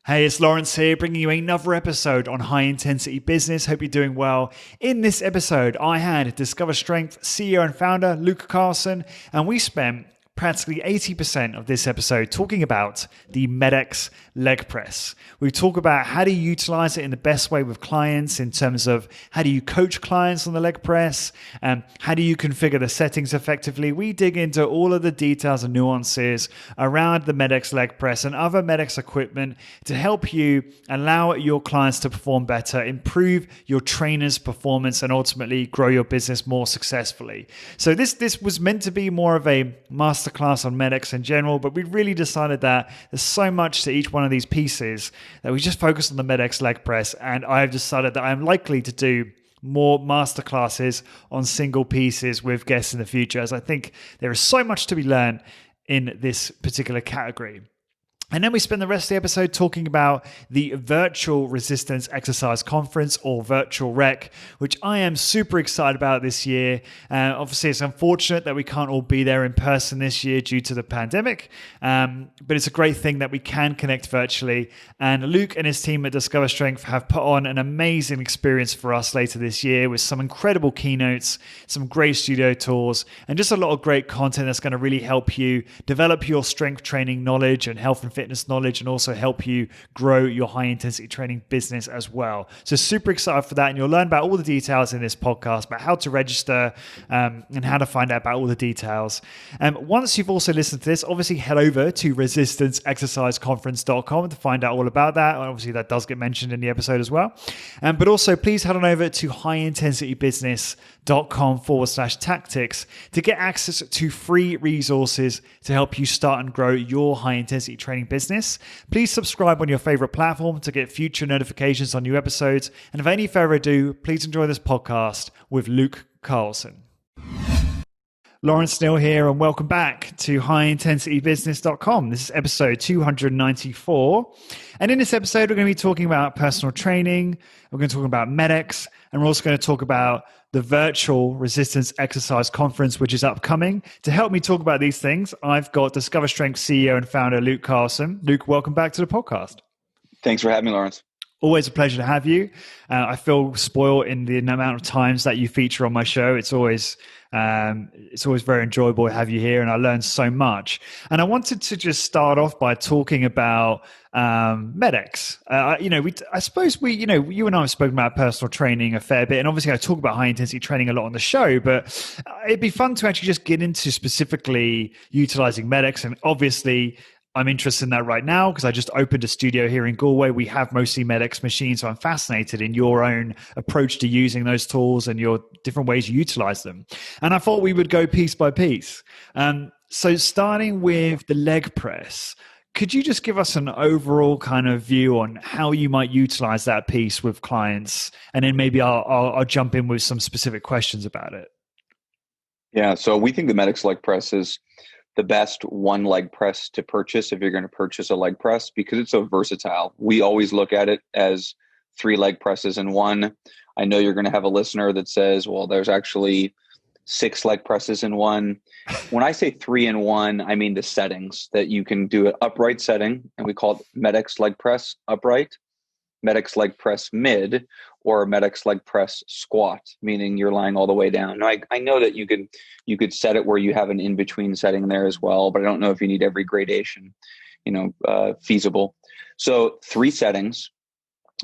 Hey, it's Lawrence here, bringing you another episode on high intensity business. Hope you're doing well. In this episode, I had Discover Strength CEO and founder Luke Carlson, and we spent practically 80% of this episode talking about the MedX leg press. We talk about how do you utilize it in the best way with clients in terms of how do you coach clients on the leg press, and how do you configure the settings effectively. We dig into all of the details and nuances around the MedX leg press and other MedX equipment to help you allow your clients to perform better, improve your trainers' performance, and ultimately grow your business more successfully. So this was meant to be more of a masterclass on MedX in general, but we really decided that there's so much to each one of these pieces that we just focus on the MedX leg press, and I've decided that I'm likely to do more masterclasses on single pieces with guests in the future, as I think there is so much to be learned in this particular category. And then we spend the rest of the episode talking about the Virtual Resistance Exercise Conference, or Virtual Rec, which I am super excited about this year. Obviously, it's unfortunate that we can't all be there in person this year due to the pandemic, but it's a great thing that we can connect virtually. And Luke and his team at Discover Strength have put on an amazing experience for us later this year with some incredible keynotes, some great studio tours, and just a lot of great content that's going to really help you develop your strength training knowledge and health and fitness knowledge, and also help you grow your high intensity training business as well. So super excited for that, and you'll learn about all the details in this podcast about how to register and how to find out about all the details. Once you've also listened to this, obviously head over to resistanceexerciseconference.com to find out all about that. Obviously that does get mentioned in the episode as well. But also please head on over to highintensitybusiness.com/tactics to get access to free resources to help you start and grow your high intensity training business. Please subscribe on your favorite platform to get future notifications on new episodes. And without any further ado, please enjoy this podcast with Luke Carlson. Lawrence Neal here, and welcome back to highintensitybusiness.com. This is episode 294. And in this episode, we're going to be talking about personal training. We're going to talk about MedX, and we're also going to talk about the Virtual Resistance Exercise Conference, which is upcoming. To help me talk about these things, I've got Discover Strength CEO and founder Luke Carlson. Luke, welcome back to the podcast. Thanks for having me, Lawrence. Always a pleasure to have you. I feel spoiled in the amount of times that you feature on my show. It's always very enjoyable to have you here, and I learned so much. And I wanted to just start off by talking about MedX. I suppose you and I have spoken about personal training a fair bit, and obviously I talk about high intensity training a lot on the show, but it'd be fun to actually just get into specifically utilizing MedX. And obviously I'm interested in that right now because I just opened a studio here in Galway. We have mostly MedX machines, so I'm fascinated in your own approach to using those tools and your different ways you utilize them. And I thought we would go piece by piece. So starting with the leg press, could you just give us an overall kind of view on how you might utilize that piece with clients? And then maybe I'll jump in with some specific questions about it. Yeah, so we think the MedX leg press is the best one leg press to purchase if you're going to purchase a leg press, because it's so versatile. We always look at it as 3 leg presses in one. I know you're going to have a listener that says, well, there's actually 6 leg presses in one. When I say 3 in 1, I mean the settings that you can do an upright setting, and we call it MedX leg press upright, MedX leg press mid, or MedX leg press squat, meaning you're lying all the way down. Now, I know that you could set it where you have an in-between setting there as well, but I don't know if you need every gradation, feasible. So 3 settings,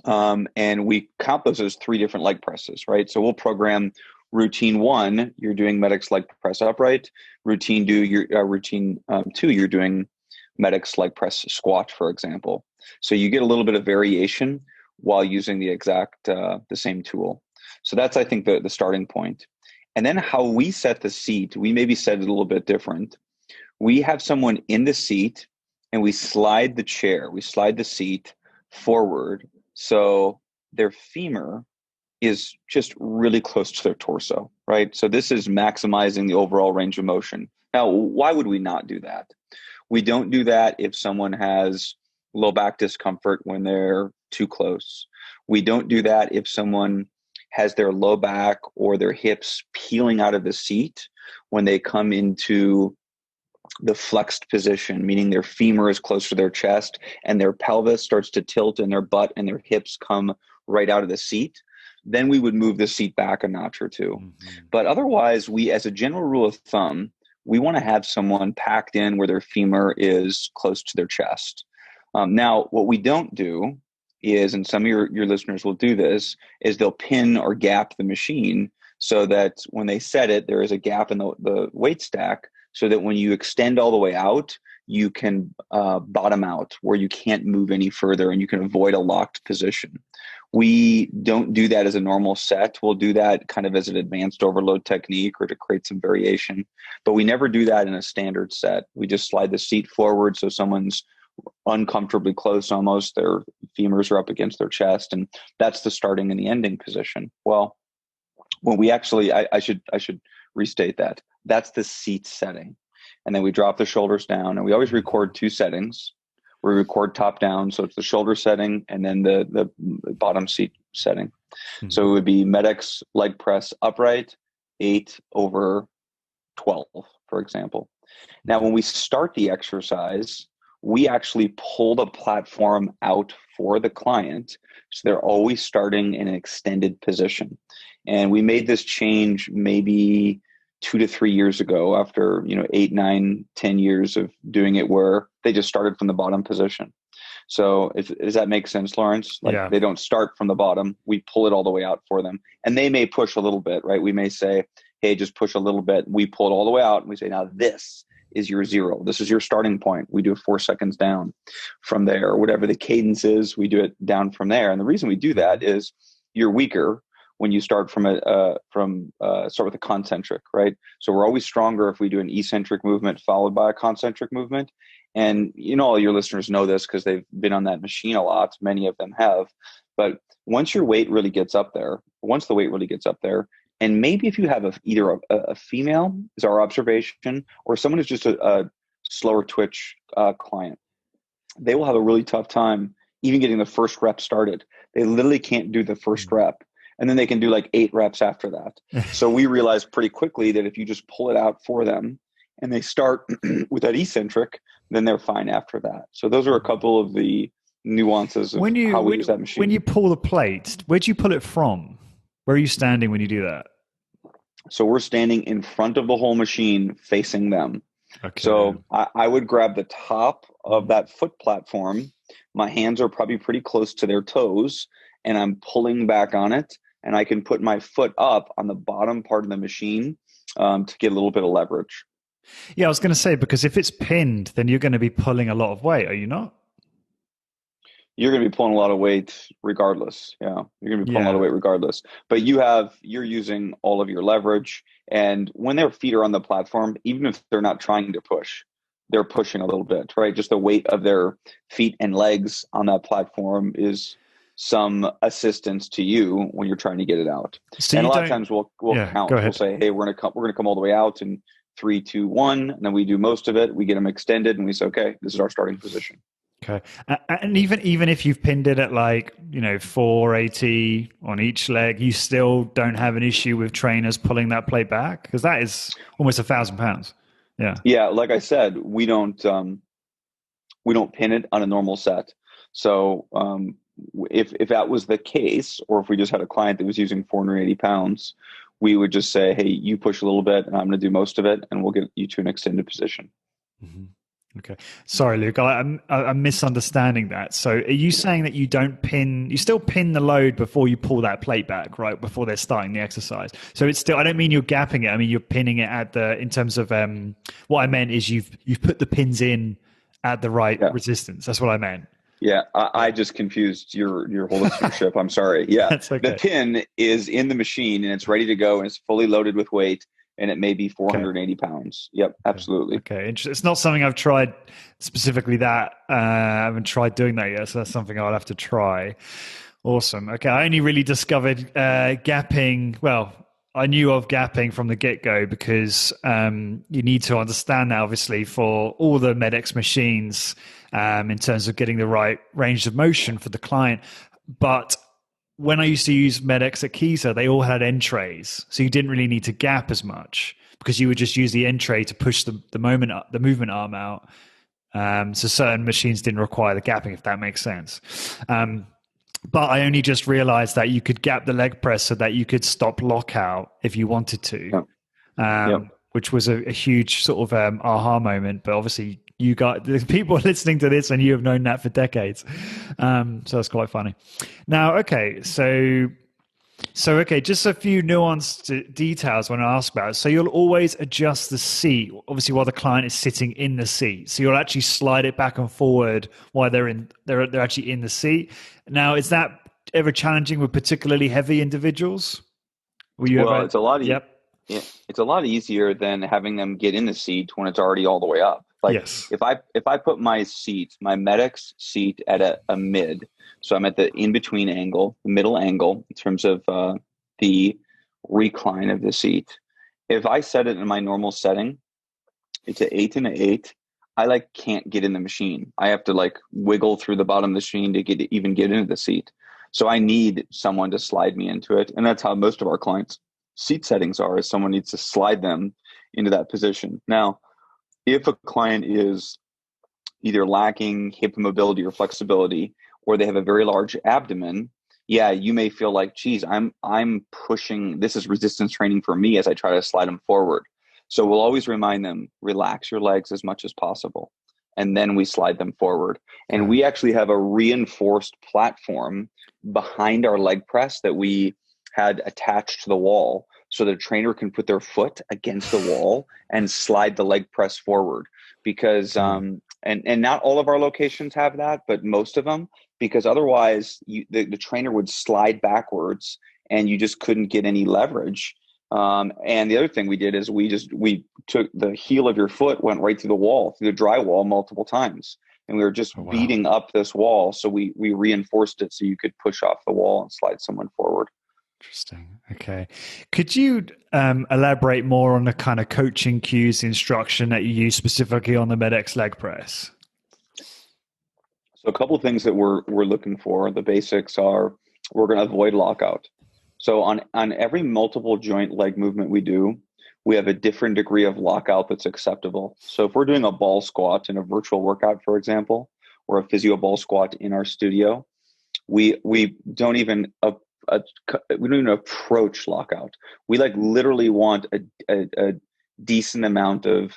and we count those as 3 different leg presses, right? So we'll program routine 1, you're doing MedX leg press upright. Routine 2, you're doing MedX leg press squat, for example. So you get a little bit of variation while using the same tool. So that's, I think, the starting point. And then how we set the seat, we maybe set it a little bit different. We have someone in the seat and we slide the seat forward. So their femur is just really close to their torso, right? So this is maximizing the overall range of motion. Now, why would we not do that? We don't do that if someone has low back discomfort when they're too close. We don't do that if someone has their low back or their hips peeling out of the seat when they come into the flexed position, meaning their femur is close to their chest and their pelvis starts to tilt and their butt and their hips come right out of the seat, then we would move the seat back a notch or two. Mm-hmm. But otherwise, we, as a general rule of thumb, we want to have someone packed in where their femur is close to their chest. Now, what we don't do is, and some of your listeners will do this, is they'll pin or gap the machine so that when they set it, there is a gap in the weight stack so that when you extend all the way out, you can bottom out where you can't move any further and you can avoid a locked position. We don't do that as a normal set. We'll do that kind of as an advanced overload technique or to create some variation, but we never do that in a standard set. We just slide the seat forward so someone's uncomfortably close almost, their femurs are up against their chest, and that's the starting and the ending position. Well, when we actually, I should restate that. That's the seat setting. And then we drop the shoulders down, and we always record two settings. We record top down, so it's the shoulder setting and then the bottom seat setting. Mm-hmm. So it would be MedX leg press upright, 8/12, for example. Now, when we start the exercise, we actually pull the platform out for the client. So they're always starting in an extended position. And we made this change maybe 2 to 3 years ago after, 8, 9, 10 years of doing it where they just started from the bottom position. So does that make sense, Lawrence? Like They don't start from the bottom. We pull it all the way out for them. And they may push a little bit, right? We may say, hey, just push a little bit. We pull it all the way out and we say, now this is your 0. This is your starting point. We do 4 seconds down from there. Whatever the cadence is, we do it down from there. And the reason we do that is you're weaker when you start start with a concentric, right? So we're always stronger if we do an eccentric movement followed by a concentric movement. And all your listeners know this because they've been on that machine a lot. Many of them have. But once the weight really gets up there, and maybe if you have either a female is our observation, or someone who's just a slower twitch client, they will have a really tough time even getting the first rep started. They literally can't do the first rep. And then they can do like 8 reps after that. So we realized pretty quickly that if you just pull it out for them and they start with that eccentric, then they're fine after that. So those are a couple of the nuances of how we use that machine. When you pull the plate, where do you pull it from? Where are you standing when you do that? So we're standing in front of the whole machine facing them. Okay. So I would grab the top of that foot platform. My hands are probably pretty close to their toes, and I'm pulling back on it. And I can put my foot up on the bottom part of the machine to get a little bit of leverage. Yeah, I was going to say, because if it's pinned, then you're going to be pulling a lot of weight, are you not? You're going to be pulling a lot of weight regardless. Yeah, you're going to be pulling a lot of weight regardless. But you're using all of your leverage. And when their feet are on the platform, even if they're not trying to push, they're pushing a little bit, right? Just the weight of their feet and legs on that platform is some assistance to you when you're trying to get it out. So and a lot of times we'll count. We'll say, hey, we're gonna come all the way out in 3, 2, 1, and then we do most of it. We get them extended, and we say, okay, this is our starting position. Okay, and even if you've pinned it at 480 on each leg, you still don't have an issue with trainers pulling that plate back, because that is almost 1,000 pounds. Yeah. Like I said, we don't pin it on a normal set. So if that was the case, or if we just had a client that was using 480 pounds, we would just say, hey, you push a little bit and I'm going to do most of it, and we'll get you to an extended position. Mm-hmm. Okay. Sorry, Luke, I'm misunderstanding that. So are you saying that you still pin the load before you pull that plate back, right? Before they're starting the exercise. So it's still, I don't mean you're gapping it. I mean, you're pinning it in terms of, what I meant is you've put the pins in at the right resistance. That's what I meant. Yeah, I just confused your whole listenership. I'm sorry. Yeah, that's okay. The pin is in the machine and it's ready to go and it's fully loaded with weight, and it may be 480 pounds. Yep, absolutely. Okay, it's not something I've tried specifically that. I haven't tried doing that yet, so that's something I'll have to try. Awesome. Okay, I only really discovered gapping. Well, I knew of gapping from the get-go because you need to understand that, obviously, for all the MedX machines in terms of getting the right range of motion for the client. But when I used to use MedX at Keyser, they all had end trays, so you didn't really need to gap as much. because you would just use the end tray to push the movement arm out. So certain machines didn't require the gapping, if that makes sense. But I only just realized that you could gap the leg press so that you could stop lockout if you wanted to, Yep. Yep. which was a huge sort of aha moment. But obviously, you got the people listening to this, and you have known that for decades. So that's quite funny. Now, okay, okay, just a few nuanced details I want to ask about. So you'll always adjust the seat, obviously, while the client is sitting in the seat. So you'll actually slide it back and forward while they're actually in the seat. Now, is that ever challenging with particularly heavy individuals? Well, it's a lot. Yep. Yeah, it's a lot easier than having them get in the seat when it's already all the way up. Like Yes. if I put my seat, my MedX seat at a mid, so I'm at the in between angle, the middle angle in terms of the recline of the seat. If I set it in my normal setting, it's an 8 and an 8. I like can't get in the machine. I have to like wiggle through the bottom of the machine to even get into the seat. So I need someone to slide me into it, and that's how most of our clients' seat settings are. Is someone needs to slide them into that position. Now, if a client is either lacking hip mobility or flexibility, or they have a very large abdomen, yeah, you may feel like, geez, I'm pushing. This is resistance training for me as I try to slide them forward. So we'll always remind them, relax your legs as much as possible, and then we slide them forward. And we actually have a reinforced platform behind our leg press that we had attached to the wall, so the trainer can put their foot against the wall and slide the leg press forward. Because and not all of our locations have that, but most of them, because otherwise the trainer would slide backwards and you just couldn't get any leverage. And the other thing we did is we took the heel of your foot, went right through the wall, through the drywall multiple times. And we were just beating up this wall. So we reinforced it so you could push off the wall and slide someone forward. Interesting. Okay. Could you elaborate more on the kind of coaching cues, instruction that you use specifically on the MedX leg press? So a couple of things that we're looking for. The basics are we're going to avoid lockout. So on every multiple joint leg movement we do, we have a different degree of lockout that's acceptable. So if we're doing a ball squat in a virtual workout, for example, or a physio ball squat in our studio, we don't even approach lockout. We like literally want a decent amount of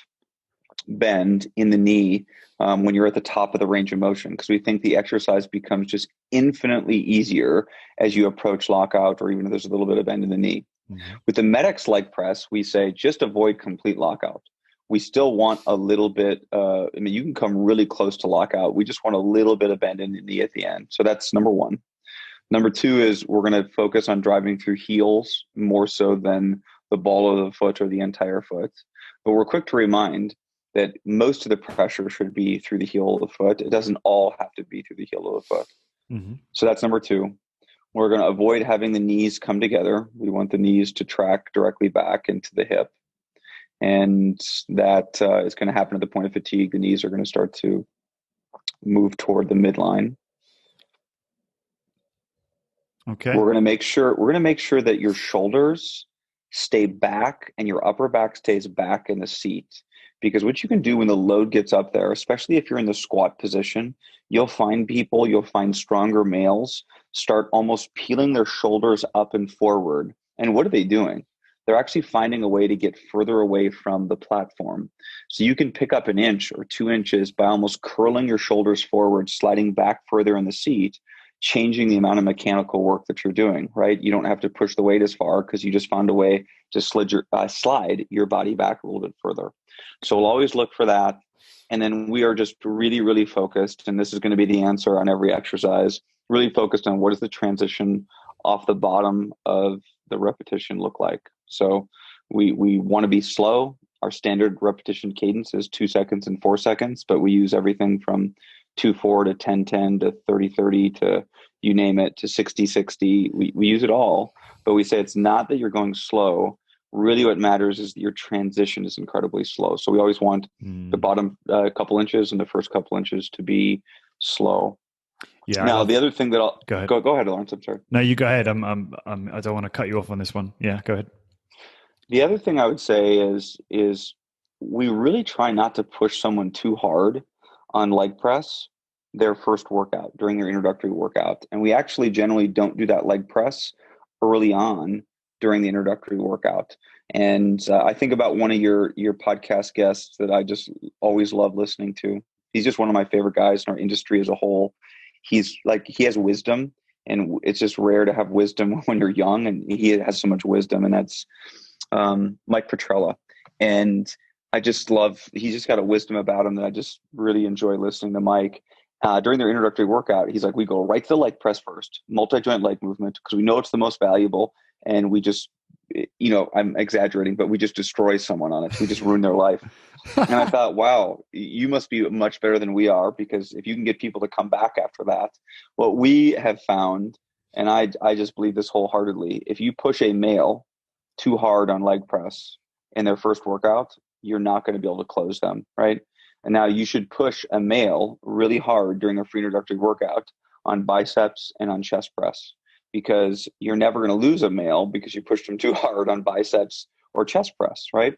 bend in the knee when you're at the top of the range of motion, because we think the exercise becomes just infinitely easier as you approach lockout, or even if there's a little bit of bend in the knee. Mm-hmm. With the MedX leg press, we say just avoid complete lockout. We still want a little bit, you can come really close to lockout. We just want a little bit of bend in the knee at the end. So that's number one. Number two is we're going to focus on driving through heels more so than the ball of the foot or the entire foot. But we're quick to remind that most of the pressure should be through the heel of the foot. It doesn't all have to be through the heel of the foot. Mm-hmm. So that's number two. We're going to avoid having the knees come together. We want the knees to track directly back into the hip. And that is going to happen at the point of fatigue. The knees are going to start to move toward the midline. Okay. We're going to make sure that your shoulders stay back and your upper back stays back in the seat. Because what you can do when the load gets up there, especially if you're in the squat position, you'll find stronger males start almost peeling their shoulders up and forward. And what are they doing? They're actually finding a way to get further away from the platform. So you can pick up an inch or 2 inches by almost curling your shoulders forward, sliding back further in the seat, changing the amount of mechanical work that you're doing, right? You don't have to push the weight as far because you just found a way to slide your body back a little bit further. So we'll always look for that. And then we are just really, really focused, and this is going to be the answer on every exercise, really focused on what does the transition off the bottom of the repetition look like. So we want to be slow. Our standard repetition cadence is 2 seconds and 4 seconds, but we use everything from 2-4 to 10-10 to 30-30 to you name it, to 60-60. We use it all, but we say it's not that you're going slow. Really what matters is that your transition is incredibly slow. So we always want the bottom couple inches and the first couple inches to be slow. Yeah. Now the other thing that I'll go ahead, Lawrence. I'm sorry. No, you go ahead. I don't want to cut you off on this one. Yeah, go ahead. The other thing I would say is we really try not to push someone too hard on leg press their first workout during their introductory workout. And we actually generally don't do that leg press early on during the introductory workout. And I think about one of your podcast guests that I just always love listening to. He's just one of my favorite guys in our industry as a whole. He has wisdom, and it's just rare to have wisdom when you're young, and he has so much wisdom, and that's Mike Petrella. And he's just got a wisdom about him that I just really enjoy listening to Mike. During their introductory workout, he's like, we go right to the leg press first, multi-joint leg movement, because we know it's the most valuable. And we just, I'm exaggerating, but we just destroy someone on it. We just ruin their life. And I thought, wow, you must be much better than we are, because if you can get people to come back after that, what we have found, and I just believe this wholeheartedly, if you push a male too hard on leg press in their first workout, you're not going to be able to close them, right? And now you should push a male really hard during a free introductory workout on biceps and on chest press, because you're never going to lose a male because you pushed them too hard on biceps or chest press, right?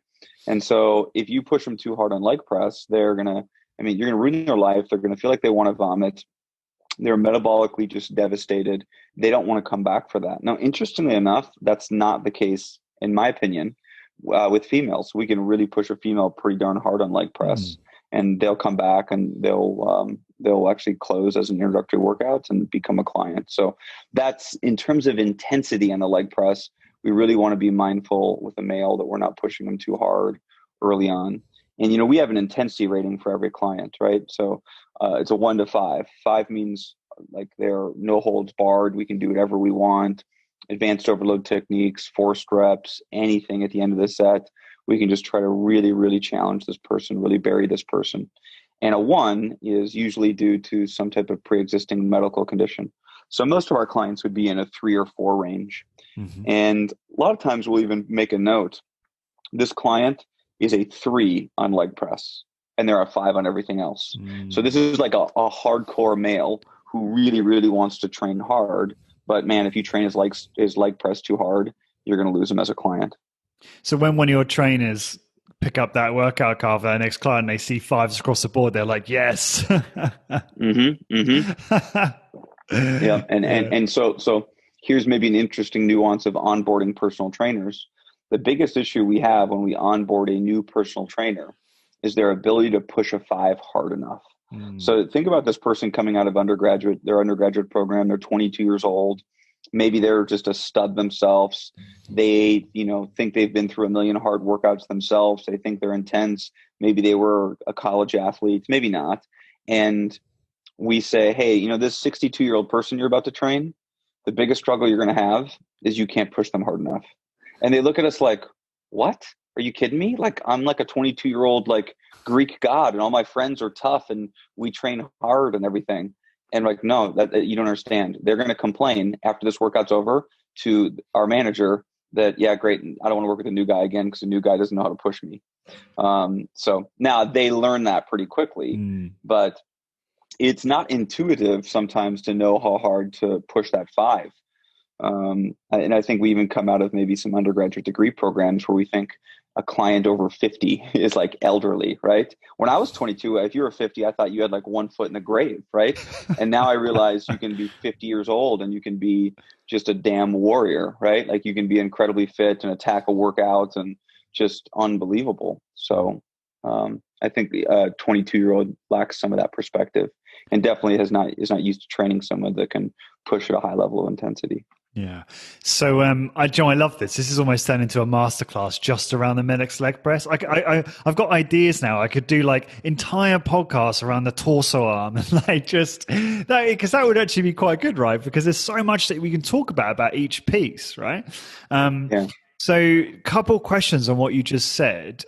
And so if you push them too hard on leg press, you're going to ruin their life. They're going to feel like they want to vomit. They're metabolically just devastated. They don't want to come back for that. Now, interestingly enough, that's not the case, in my opinion, with females. We can really push a female pretty darn hard on leg press, and they'll come back and they'll actually close as an introductory workout and become a client. So that's in terms of intensity on the leg press. We really want to be mindful with a male that we're not pushing them too hard early on. And, we have an intensity rating for every client, right? So it's a 1 to 5. 5 means like they're no holds barred. We can do whatever we want. Advanced overload techniques, forced reps, anything at the end of the set. We can just try to really, really challenge this person, really bury this person. And a 1 is usually due to some type of pre-existing medical condition. So most of our clients would be in a 3 or 4 range. Mm-hmm. And a lot of times we'll even make a note. This client is a 3 on leg press, and they're a 5 on everything else. So this is like a hardcore male who really, really wants to train hard. But man, if you train his leg press too hard, you're going to lose him as a client. So when one of your trainers pick up that workout card for their next client, they see 5s across the board, they're like, yes. Yeah. And so here's maybe an interesting nuance of onboarding personal trainers. The biggest issue we have when we onboard a new personal trainer is their ability to push a 5 hard enough. So think about this person coming out of their undergraduate program. They're 22 years old. Maybe they're just a stud themselves. They, think they've been through a million hard workouts themselves. They think they're intense. Maybe they were a college athlete, maybe not. And we say, hey, this 62-year-old person you're about to train, the biggest struggle you're going to have is you can't push them hard enough. And they look at us like, what? Are you kidding me? Like, I'm like a 22-year-old, like Greek god, and all my friends are tough and we train hard and everything. And like, no, that you don't understand. They're going to complain after this workout's over to our manager that, yeah, great, I don't want to work with a new guy again because the new guy doesn't know how to push me. So now they learn that pretty quickly, but it's not intuitive sometimes to know how hard to push that 5. And I think we even come out of maybe some undergraduate degree programs where we think a client over 50 is like elderly, right? When I was 22, if you were 50, I thought you had like 1 foot in the grave, right? And now I realize you can be 50 years old and you can be just a damn warrior, right? Like you can be incredibly fit and attack a workout and just unbelievable. So I think the 22-year-old lacks some of that perspective and definitely is not used to training someone that can push at a high level of intensity. Yeah. So, John, I love this. This is almost turned into a masterclass just around the MedX leg press. I've got ideas now. I could do like entire podcasts around the torso arm and like just that, because that would actually be quite good, right? Because there's so much that we can talk about each piece, right? Yeah. So, couple questions on what you just said.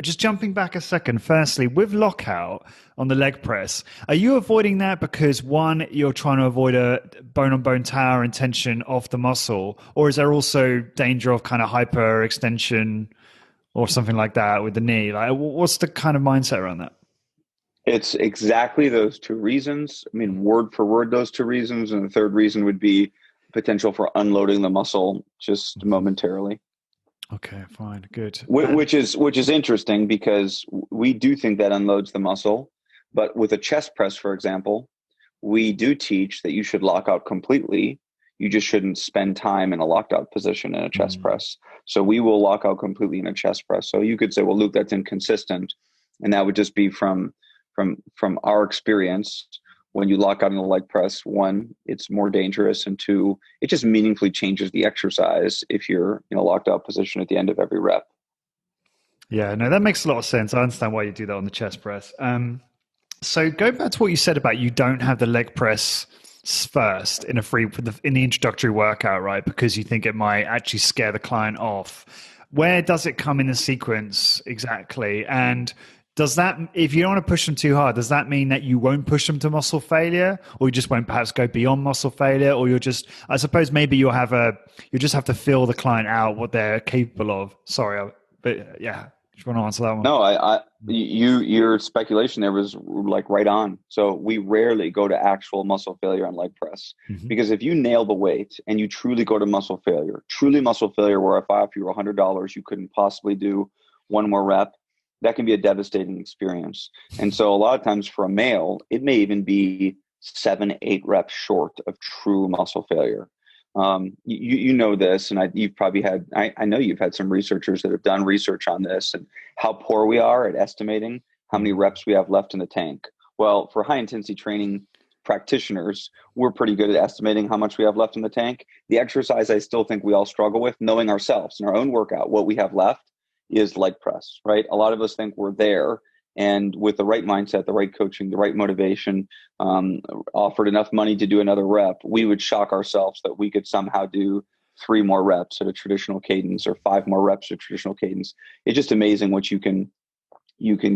Just jumping back a second. Firstly, with lockout on the leg press, are you avoiding that because, one, you're trying to avoid a bone-on-bone tear and tension off the muscle, or is there also danger of kind of hyperextension or something like that with the knee? Like, what's the kind of mindset around that? It's exactly those 2 reasons. I mean, word for word, those 2 reasons. And the third reason would be potential for unloading the muscle just momentarily. Okay, fine, good. Which is interesting because we do think that unloads the muscle, but with a chest press, for example, we do teach that you should lock out completely. You just shouldn't spend time in a locked out position in a chest Mm. press. So we will lock out completely in a chest press. So you could say, well, Luke, that's inconsistent, and that would just be from our experience. When you lock out in a leg press, one, it's more dangerous, and two, it just meaningfully changes the exercise if you're in a locked out position at the end of every rep. Yeah, no, that makes a lot of sense. I understand why you do that on the chest press. So going back to what you said about you don't have the leg press first in a in the introductory workout, right? Because you think it might actually scare the client off. Where does it come in the sequence exactly? And does that, if you don't want to push them too hard, does that mean that you won't push them to muscle failure, or you just won't perhaps go beyond muscle failure, or you're just, I suppose maybe you just have to feel the client out what they're capable of. Sorry, but yeah, just want to answer that one. No, your speculation there was like right on. So we rarely go to actual muscle failure on leg press Hmm. because if you nail the weight and you truly go to truly muscle failure, where if I offer you $100, you couldn't possibly do one more rep, that can be a devastating experience. And so a lot of times for a male, it may even be 7, 8 reps short of true muscle failure. You know this, and you've probably had. I know you've had some researchers that have done research on this and how poor we are at estimating how many reps we have left in the tank. Well, for high intensity training practitioners, we're pretty good at estimating how much we have left in the tank. The exercise I still think we all struggle with, knowing ourselves in our own workout, what we have left is leg press, right? A lot of us think we're there. And with the right mindset, the right coaching, the right motivation, offered enough money to do another rep, we would shock ourselves that we could somehow do 3 more reps at a traditional cadence or 5 more reps at a traditional cadence. It's just amazing what you can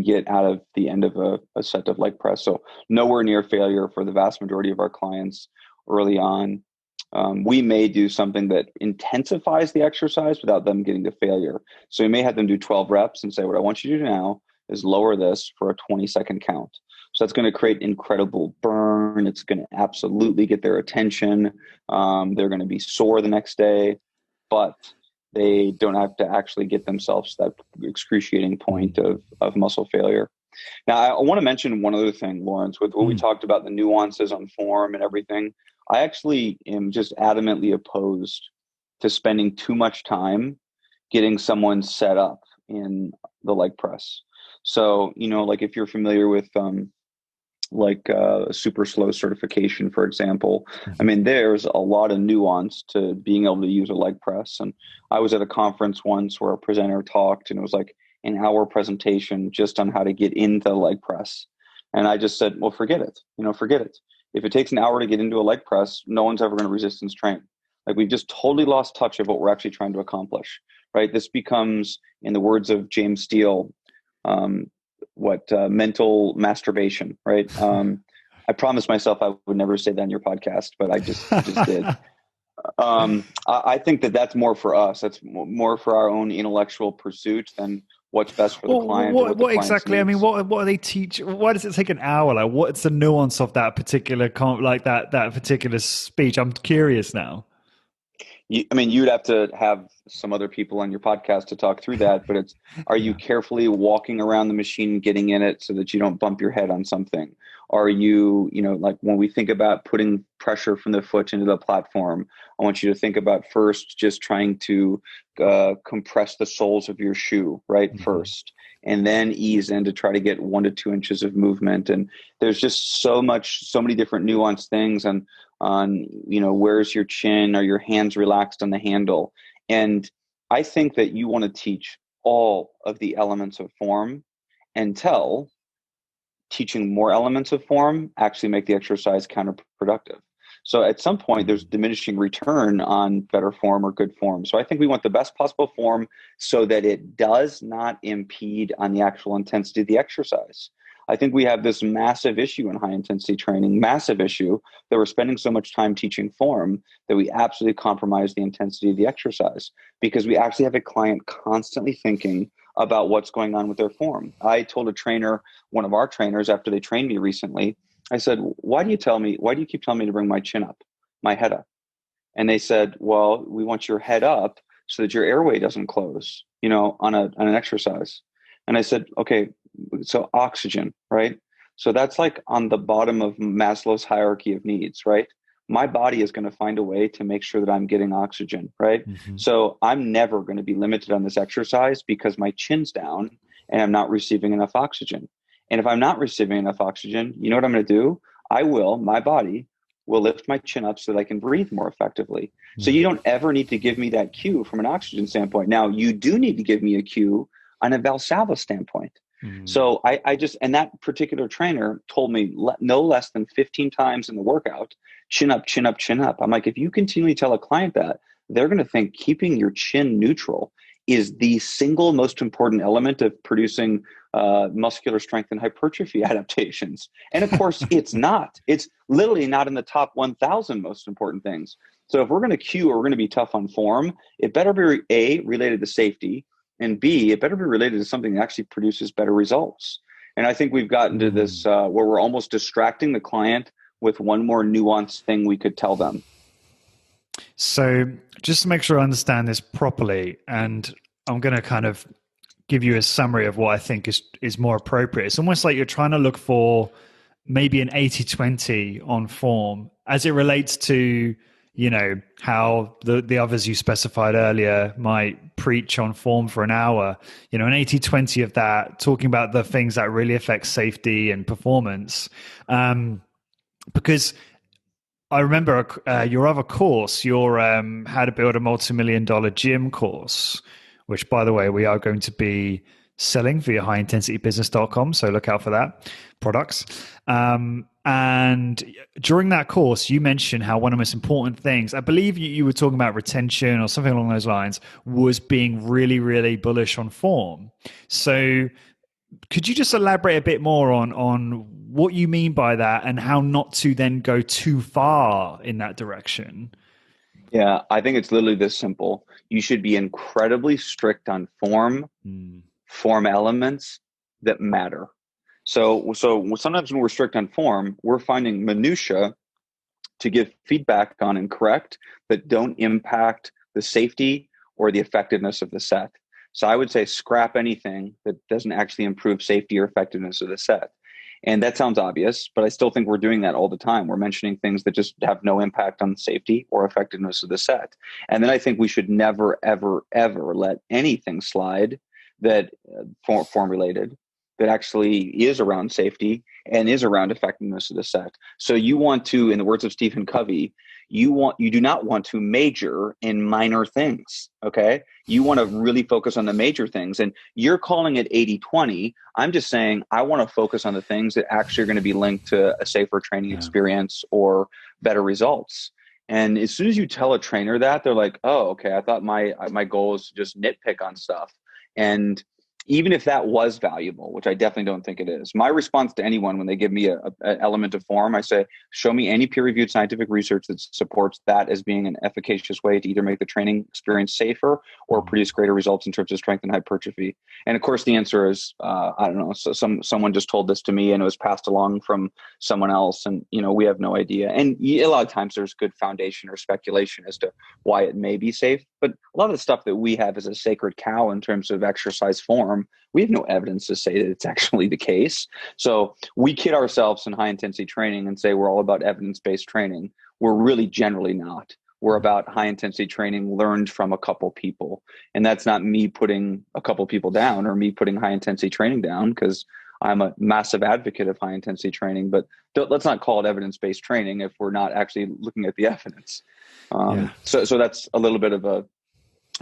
get out of the end of a set of leg press. So nowhere near failure for the vast majority of our clients early on. We may do something that intensifies the exercise without them getting to failure. So we may have them do 12 reps and say, what I want you to do now is lower this for a 20-second count. So that's going to create incredible burn. It's going to absolutely get their attention. They're going to be sore the next day, but they don't have to actually get themselves to that excruciating point of muscle failure. Now, I want to mention one other thing, Lawrence, with what we talked about, the nuances on form and everything. I actually am just adamantly opposed to spending too much time getting someone set up in the leg press. So, like if you're familiar with super slow certification, for example, I mean, there's a lot of nuance to being able to use a leg press. And I was at a conference once where a presenter talked, and it was like an hour presentation just on how to get into the leg press. And I just said, well, forget it. Forget it. If it takes an hour to get into a leg press, no one's ever going to resistance train. Like, we've just totally lost touch of what we're actually trying to accomplish, right? This becomes, in the words of James Steele, mental masturbation, right? I promised myself I would never say that in your podcast, but I just did. I think that's more for us. That's more for our own intellectual pursuit than what's best for the client. What exactly? I mean, what do they teach? Why does it take an hour? Like, what's the nuance of that particular that particular speech? I'm curious now. You'd have to have some other people on your podcast to talk through that, but are you carefully walking around the machine, getting in it so that you don't bump your head on something? Are you, like when we think about putting pressure from the foot into the platform, I want you to think about first just trying to compress the soles of your shoe, right? Mm-hmm. First, and then ease in to try to get 1 to 2 inches of movement. And there's just so many different nuanced things on, where's your chin? Are your hands relaxed on the handle? And I think that you want to teach all of the elements of form until teaching more elements of form actually make the exercise counterproductive. So at some point, there's diminishing return on better form or good form. So I think we want the best possible form so that it does not impede on the actual intensity of the exercise. I think we have this massive issue in high intensity training, massive issue that we're spending so much time teaching form that we absolutely compromise the intensity of the exercise because we actually have a client constantly thinking about what's going on with their form. I told a trainer, one of our trainers, after they trained me recently, I said, why do you keep telling me to bring my chin up, my head up? And they said, well, we want your head up so that your airway doesn't close, on an exercise. And I said, okay, so oxygen, right? So that's like on the bottom of Maslow's hierarchy of needs, right? My body is going to find a way to make sure that I'm getting oxygen, right? Mm-hmm. So I'm never going to be limited on this exercise because my chin's down and I'm not receiving enough oxygen. And if I'm not receiving enough oxygen, you know what I'm going to do? My body will lift my chin up so that I can breathe more effectively. So you don't ever need to give me that cue from an oxygen standpoint. Now, you do need to give me a cue on a Valsalva standpoint. So I just, and that particular trainer told me no less than 15 times in the workout, chin up, chin up, chin up. I'm like, if you continually tell a client that, they're going to think keeping your chin neutral is the single most important element of producing muscular strength and hypertrophy adaptations. And of course, it's not. It's literally not in the top 1,000 most important things. So if we're going to cue or we're going to be tough on form, it better be A, related to safety, and B, it better be related to something that actually produces better results. And I think we've gotten to this where we're almost distracting the client with one more nuanced thing we could tell them. So just to make sure I understand this properly, and I'm going to kind of give you a summary of what I think is more appropriate. It's almost like you're trying to look for maybe an 80-20 on form as it relates to, how the others you specified earlier might preach on form for an hour, an 80-20 of that, talking about the things that really affect safety and performance. Because I remember your other course, your How to Build a Multi-Million-Dollar Gym course, which, by the way, we are going to be selling via highintensitybusiness.com. So look out for that products. And during that course, you mentioned how one of the most important things, I believe you were talking about retention or something along those lines, was being really, really bullish on form. So could you just elaborate a bit more on what you mean by that and how not to then go too far in that direction? Yeah, I think it's literally this simple. You should be incredibly strict on form elements that matter. So sometimes when we're strict on form, we're finding minutia to give feedback on and correct that don't impact the safety or the effectiveness of the set. So I would say scrap anything that doesn't actually improve safety or effectiveness of the set. And that sounds obvious, but I still think we're doing that all the time. We're mentioning things that just have no impact on safety or effectiveness of the set. And then I think we should never, ever, ever let anything slide that form related that actually is around safety and is around effectiveness of the set. So you want to, in the words of Stephen Covey, you do not want to major in minor things. Okay. You want to really focus on the major things, and you're calling it 80-20. I'm just saying, I want to focus on the things that actually are going to be linked to a safer training experience or better results. And as soon as you tell a trainer that, they're like, oh, okay, I thought my goal is to just nitpick on stuff. And even if that was valuable, which I definitely don't think it is, my response to anyone when they give me an element of form, I say, show me any peer-reviewed scientific research that supports that as being an efficacious way to either make the training experience safer or produce greater results in terms of strength and hypertrophy. And of course, the answer is, I don't know. So someone just told this to me and it was passed along from someone else. And, we have no idea. And a lot of times there's good foundation or speculation as to why it may be safe. But a lot of the stuff that we have as a sacred cow in terms of exercise form, we have no evidence to say that it's actually the case. So we kid ourselves in high intensity training and say we're all about evidence-based training. We're really generally not. We're about high intensity training learned from a couple people. And that's not me putting a couple people down or me putting high intensity training down, because I'm a massive advocate of high intensity training, but let's not call it evidence-based training if we're not actually looking at the evidence. So that's a little bit of a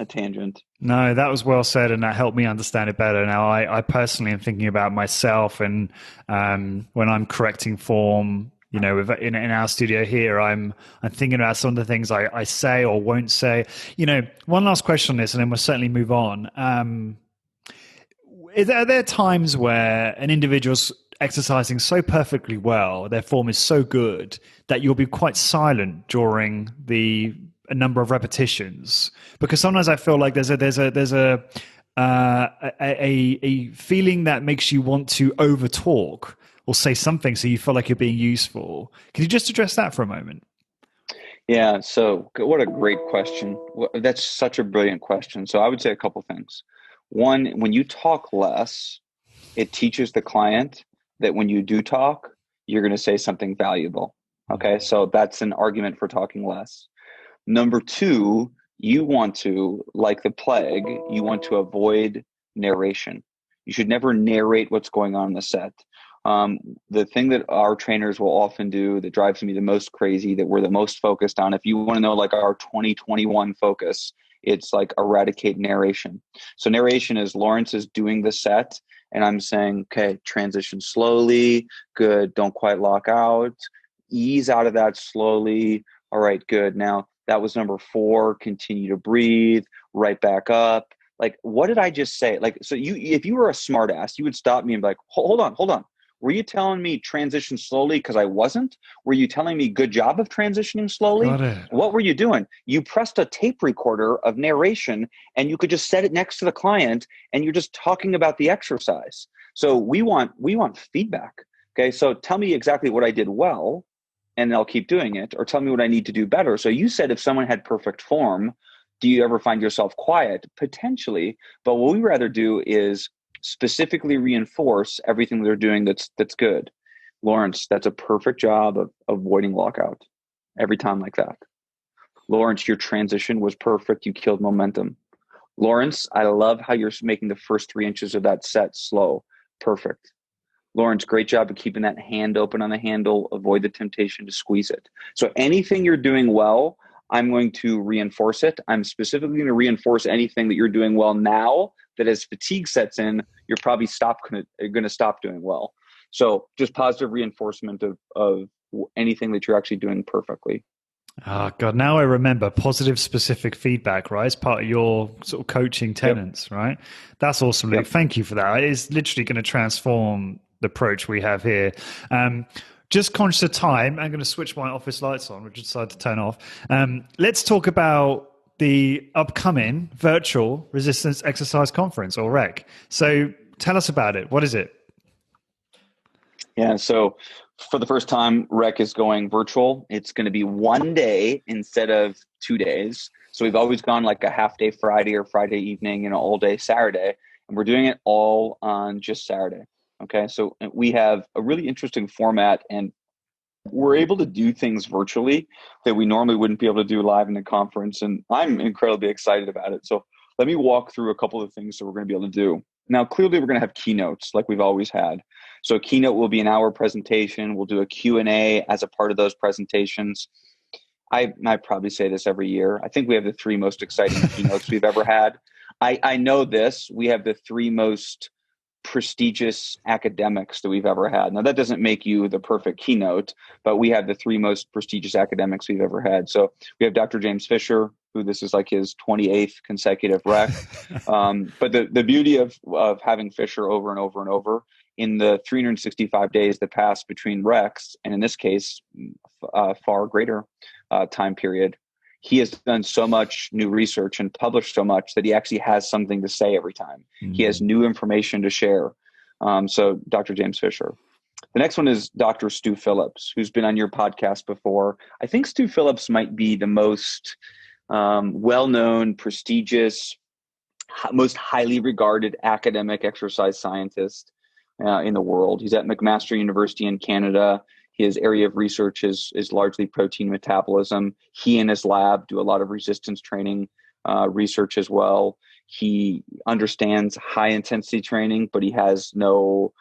tangent. No, that was well said, and that helped me understand it better. Now, I personally am thinking about myself, and when I'm correcting form, in our studio here, I'm thinking about some of the things I say or won't say. One last question on this, and then we'll certainly move on. Are there times where an individual's exercising so perfectly well, their form is so good, that you'll be quite silent during a number of repetitions? Because sometimes I feel like there's a feeling that makes you want to over talk or say something so you feel like you're being useful. Can you just address that for a moment? Yeah. So what a great question. That's such a brilliant question. So I would say a couple things. One, when you talk less, it teaches the client that when you do talk, you're going to say something valuable. Okay. So that's an argument for talking less. Number two, you want to, like the plague, you want to avoid narration. You should never narrate what's going on in the set. Um, the thing that our trainers will often do that drives me the most crazy, that we're the most focused on, if you want to know like our 2021 focus, it's like eradicate narration. So narration is Lawrence is doing the set and I'm saying, okay, transition slowly, good, don't quite lock out, ease out of that slowly. All right, good. Now that was number four. Continue to breathe, right back up. Like, what did I just say? Like, so if you were a smartass, you would stop me and be like, hold on, hold on. Were you telling me transition slowly because I wasn't? Were you telling me good job of transitioning slowly? Got it. What were you doing? You pressed a tape recorder of narration and you could just set it next to the client and you're just talking about the exercise. So we want feedback. Okay. So tell me exactly what I did well and I'll keep doing it, or tell me what I need to do better. So you said if someone had perfect form, do you ever find yourself quiet? Potentially, but what we rather do is specifically reinforce everything they're doing that's good. Lawrence, that's a perfect job of avoiding lockout every time like that. Lawrence, your transition was perfect. You killed momentum. Lawrence, I love how you're making the first 3 inches of that set slow. Perfect. Lawrence, great job of keeping that hand open on the handle. Avoid the temptation to squeeze it. So anything you're doing well, I'm going to reinforce it. I'm specifically going to reinforce anything that you're doing well now that as fatigue sets in, you're probably going to stop doing well. So just positive reinforcement of anything that you're actually doing perfectly. Oh, God. Now I remember positive specific feedback, right? It's part of your sort of coaching Yep. tenets, right? That's awesome, Luke. Yep. Thank you for that. It's literally going to transform the approach we have here. Um, just conscious of time, I'm going to switch my office lights on, which I decided to turn off. Let's talk about the upcoming virtual resistance exercise conference, or REC. So tell us about it. What is it? Yeah. So for the first time, Rec is going virtual. It's going to be one day instead of 2 days. So we've always gone like a half day Friday or Friday evening and all day Saturday. And we're doing it all on just Saturday. Okay. So we have a really interesting format and we're able to do things virtually that we normally wouldn't be able to do live in a conference. And I'm incredibly excited about it. So let me walk through a couple of things that we're going to be able to do. Now, clearly, we're going to have keynotes like we've always had. So a keynote will be an hour presentation. We'll do a Q&A as a part of those presentations. I probably say this every year. I think we have the three most exciting keynotes we've ever had. I know this. We have the three most prestigious academics that we've ever had. Now, that doesn't make you the perfect keynote, but we have the three most prestigious academics we've ever had. So we have Dr. James Fisher, who this is like his 28th consecutive rec. But the beauty of having Fisher over and over and over in the 365 days that pass between recs, and in this case, far greater time period, he has done so much new research and published so much that he actually has something to say every time. He has new information to share. So Dr. James Fisher. The next one is Dr. Stu Phillips, who's been on your podcast before. I think Stu Phillips might be the most well-known, prestigious, most highly regarded academic exercise scientist in the world. He's at McMaster University in Canada. His area of research is largely protein metabolism. He and his lab do a lot of resistance training research as well. He understands high intensity training, but he has no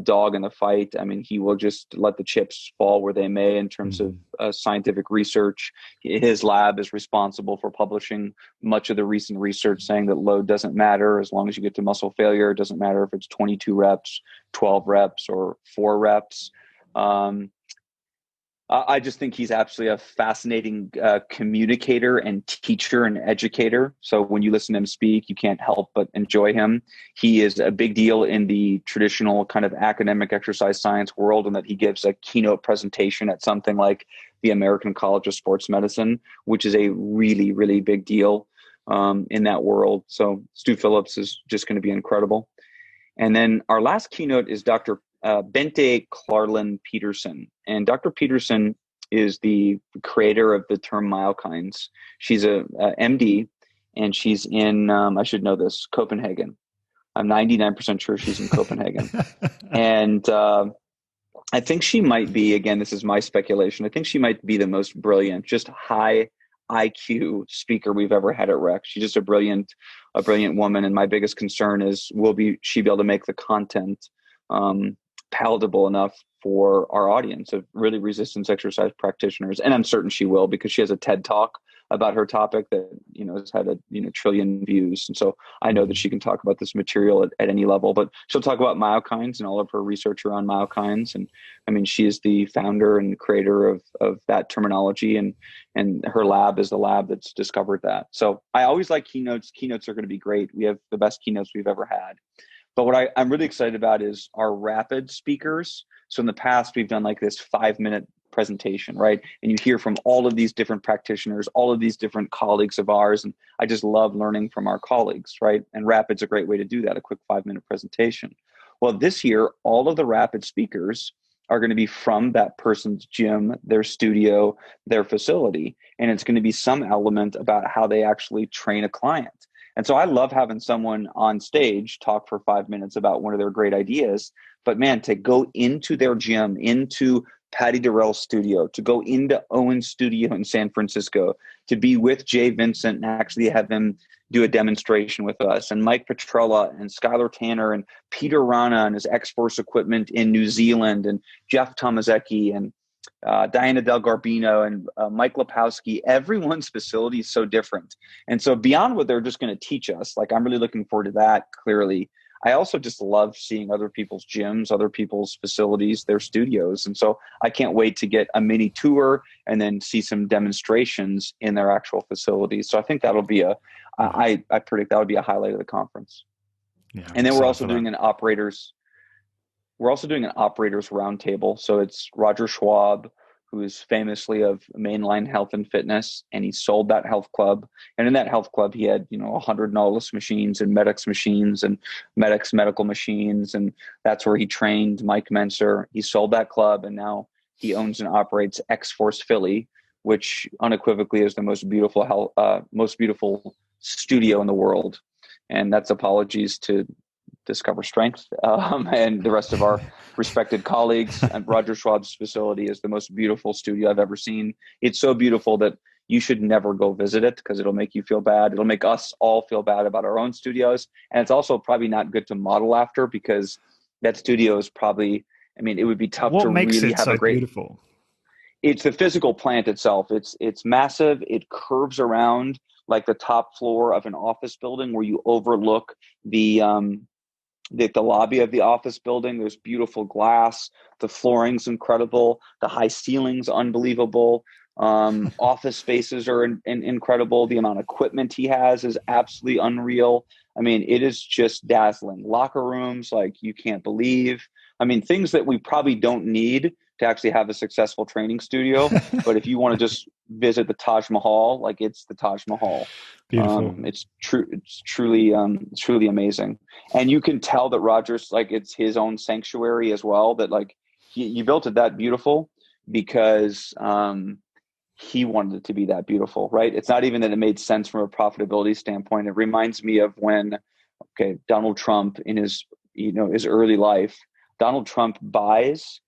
dog in the fight. I mean, he will just let the chips fall where they may in terms of scientific research. His lab is responsible for publishing much of the recent research saying that load doesn't matter as long as you get to muscle failure. It doesn't matter if it's 22 reps, 12 reps, or 4 reps. I just think he's absolutely a fascinating communicator and teacher and educator. So when you listen to him speak, you can't help but enjoy him. He is a big deal in the traditional kind of academic exercise science world, in that he gives a keynote presentation at something like the American College of Sports Medicine, which is a really, really big deal in that world. So Stu Phillips is just going to be incredible. And then our last keynote is Dr. Bente Clarlin Peterson. And Dr. Peterson is the creator of the term myokines. She's a MD, and she's in, I should know this, Copenhagen. I'm 99% sure she's in Copenhagen. And I think she might be, again, this is my speculation, I think she might be the most brilliant, just high IQ speaker we've ever had at Rec. She's just a brilliant woman. And my biggest concern is, she be able to make the content palatable enough for our audience of really resistance exercise practitioners? And I'm certain she will, because she has a TED Talk about her topic that, has had a trillion views. And so I know that she can talk about this material at any level, but she'll talk about myokines and all of her research around myokines. And I mean, she is the founder and creator of that terminology, and her lab is the lab that's discovered that. So I always like keynotes. Keynotes are going to be great. We have the best keynotes we've ever had. But what I'm really excited about is our rapid speakers. So in the past, we've done like this 5-minute presentation, right? And you hear from all of these different practitioners, all of these different colleagues of ours. And I just love learning from our colleagues, right? And rapid's a great way to do that, a quick 5-minute presentation. Well, this year, all of the rapid speakers are going to be from that person's gym, their studio, their facility. And it's going to be some element about how they actually train a client. And so I love having someone on stage talk for 5 minutes about one of their great ideas. But man, to go into their gym, into Patty Durrell's studio, to go into Owen's studio in San Francisco, to be with Jay Vincent and actually have him do a demonstration with us, and Mike Petrella and Skylar Tanner and Peter Rana and his X-Force equipment in New Zealand, and Jeff Tomaszewski and Diana Del Garbino and Mike Lepowski. Everyone's facility is so different. And so beyond what they're just going to teach us, like, I'm really looking forward to that, clearly. I also just love seeing other people's gyms, other people's facilities, their studios. And so I can't wait to get a mini tour and then see some demonstrations in their actual facilities. So I think that'll be I predict that'll be a highlight of the conference. Yeah, and then we're also doing an operators roundtable. So it's Roger Schwab, who is famously of Mainline Health and Fitness, and he sold that health club. And in that health club, he had 100 Nautilus machines and MedX machines and MedX medical machines, and that's where he trained Mike Menser. He sold that club, and now he owns and operates X-Force Philly, which unequivocally is the most beautiful studio in the world. And that's apologies to Discover Strength and the rest of our respected colleagues. And Roger Schwab's facility is the most beautiful studio I've ever seen. It's so beautiful that you should never go visit it, because it'll make you feel bad. It'll make us all feel bad about our own studios. And it's also probably not good to model after, because that studio is probably, it would be tough to really have a great... Beautiful? It's the physical plant itself. It's massive. It curves around like the top floor of an office building, where you overlook the lobby of the office building. There's beautiful glass. The flooring's incredible. The high ceiling's unbelievable. Office spaces are incredible. The amount of equipment he has is absolutely unreal. It is just dazzling. Locker rooms like you can't believe. Things that we probably don't need to actually have a successful training studio. But if you want to just visit the Taj Mahal, like, it's the Taj Mahal. Beautiful. It's truly amazing. And you can tell that Roger's, like, it's his own sanctuary as well, that like he built it that beautiful because he wanted it to be that beautiful, right? It's not even that it made sense from a profitability standpoint. It reminds me of when, Donald Trump in his early life, Donald Trump buys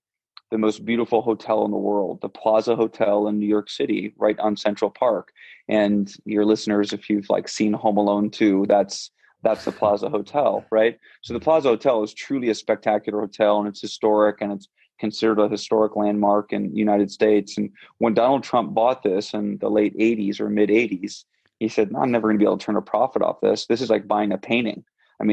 the most beautiful hotel in the world, the Plaza Hotel in New York City, right on Central Park. And your listeners, if you've seen Home Alone 2, that's the Plaza Hotel, right? So the Plaza Hotel is truly a spectacular hotel, and it's historic, and it's considered a historic landmark in the United States. And when Donald Trump bought this in the late 80s or mid 80s, he said, I'm never going to be able to turn a profit off this. This is like buying a painting.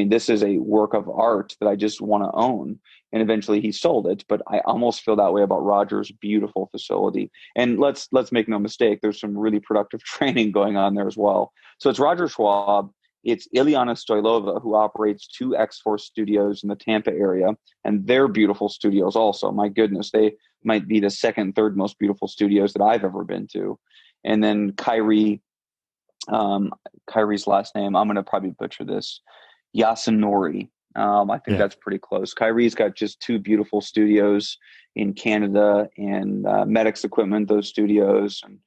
This is a work of art that I just want to own. And eventually he sold it. But I almost feel that way about Roger's beautiful facility. And let's make no mistake, there's some really productive training going on there as well. So it's Roger Schwab. It's Ilyana Stoylova, who operates 2 X-Force studios in the Tampa area. And they're beautiful studios also. My goodness, they might be the second, third most beautiful studios that I've ever been to. And then Kyrie's last name, I'm going to probably butcher this, Yasunori. I think that's pretty close. Kyrie's got just 2 beautiful studios in Canada, and MedX equipment, those studios, and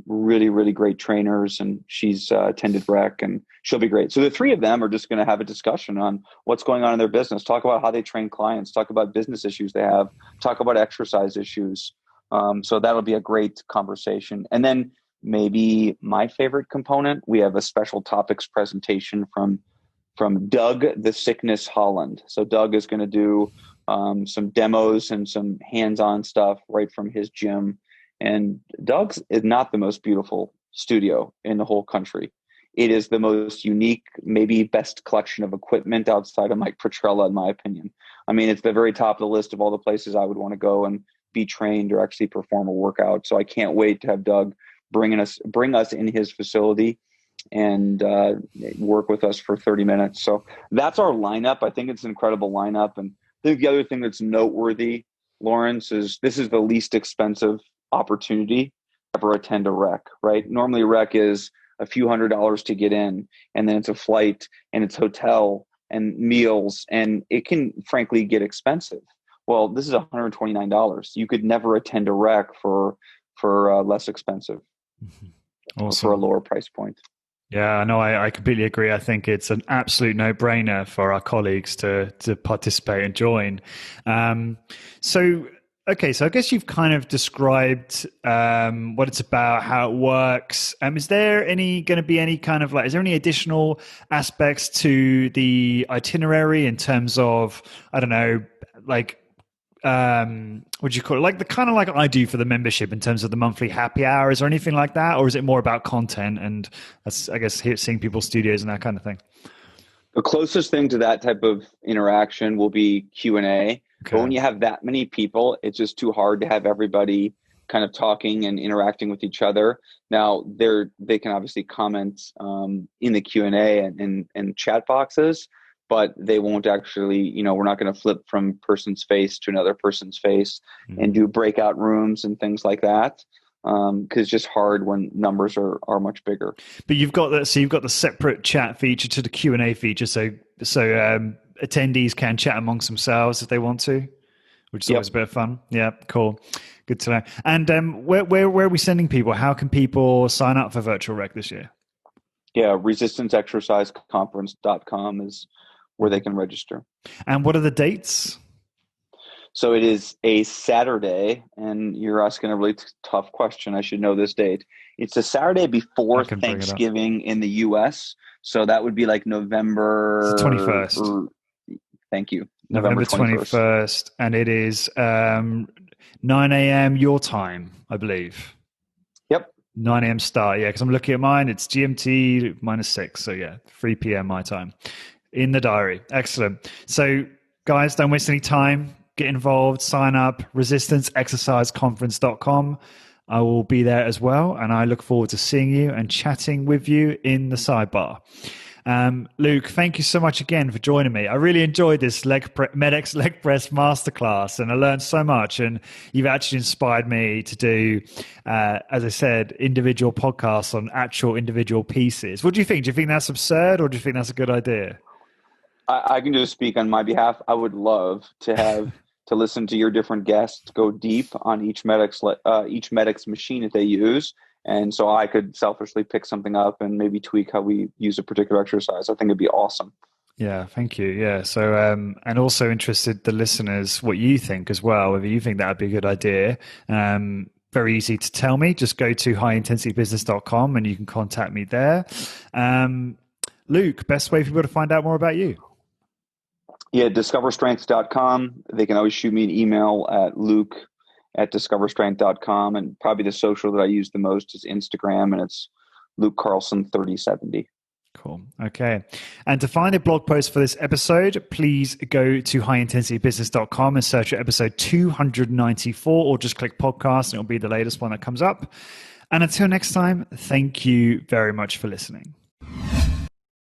really, really great trainers. And she's attended rec, and she'll be great. So the 3 of them are just going to have a discussion on what's going on in their business, talk about how they train clients, talk about business issues they have, talk about exercise issues. So that'll be a great conversation. And then maybe my favorite component, we have a special topics presentation from Doug the Sickness Holland. So Doug is going to do some demos and some hands-on stuff right from his gym. And Doug's is not the most beautiful studio in the whole country. It is the most unique, maybe best collection of equipment outside of Mike Petrella, in my opinion. I mean, it's the very top of the list of all the places I would want to go and be trained or actually perform a workout. So I can't wait to have Doug bring us in his facility and work with us for 30 minutes. So that's our lineup. I think it's an incredible lineup. And I think the other thing that's noteworthy, Lawrence, is this is the least expensive opportunity to ever attend a rec, right? Normally rec is a few $100s to get in, and then it's a flight and it's hotel and meals, and it can frankly get expensive. Well, this is $129. You could never attend a rec for less expensive, awesome. For a lower price point. Yeah, no, I completely agree. I think it's an absolute no-brainer for our colleagues to participate and join. So I guess you've kind of described what it's about, how it works. Is there going to be any kind of is there any additional aspects to the itinerary in terms of, I don't know, what do you call it? Like the kind of like I do for the membership in terms of the monthly happy hours or anything like that? Or is it more about content and that's, I guess, seeing people's studios and that kind of thing? The closest thing to that type of interaction will be Q&A. Okay. But when you have that many people, it's just too hard to have everybody kind of talking and interacting with each other. Now, they can obviously comment in the Q&A and chat boxes, but they won't actually, we're not going to flip from person's face to another person's face and do breakout rooms and things like that. Because it's just hard when numbers are much bigger. But you've got the separate chat feature to the Q&A feature, so attendees can chat amongst themselves if they want to, which is always a bit of fun. Yeah, cool, good to know. And where are we sending people? How can people sign up for Virtual Rec this year? Yeah, resistanceexerciseconference.com is where they can register. And what are the dates? So it is a Saturday, and you're asking a really tough question. I should know this date. It's a Saturday before Thanksgiving in the U.S., so that would be like November 21st. Thank you. November 21st, and it is 9 a.m. your time, I believe. Yep. 9 a.m. start, yeah, because I'm looking at mine. It's GMT -6, so yeah, 3 p.m. my time. In the diary. Excellent. So, guys, don't waste any time. Get involved, sign up, resistanceexerciseconference.com. I will be there as well, and I look forward to seeing you and chatting with you in the sidebar. Luke, thank you so much again for joining me. I really enjoyed this MedX leg press masterclass, and I learned so much, and you've actually inspired me to do, as I said, individual podcasts on actual individual pieces. What do you think? Do you think that's absurd, or do you think that's a good idea? I can just speak on my behalf. I would love to have to listen to your different guests go deep on each MedX machine that they use. And so I could selfishly pick something up and maybe tweak how we use a particular exercise. I think it'd be awesome. Yeah, thank you. Yeah. So, and also interested the listeners, what you think as well, whether you think that would be a good idea. Very easy to tell me. Just go to highintensitybusiness.com and you can contact me there. Luke, best way for people to find out more about you? Yeah, discoverstrength.com. They can always shoot me an email at luke@discoverstrength.com. And probably the social that I use the most is Instagram, and it's Luke Carlson 3070. Cool. Okay. And to find a blog post for this episode, please go to highintensitybusiness.com and search for episode 294, or just click podcast and it'll be the latest one that comes up. And until next time, thank you very much for listening.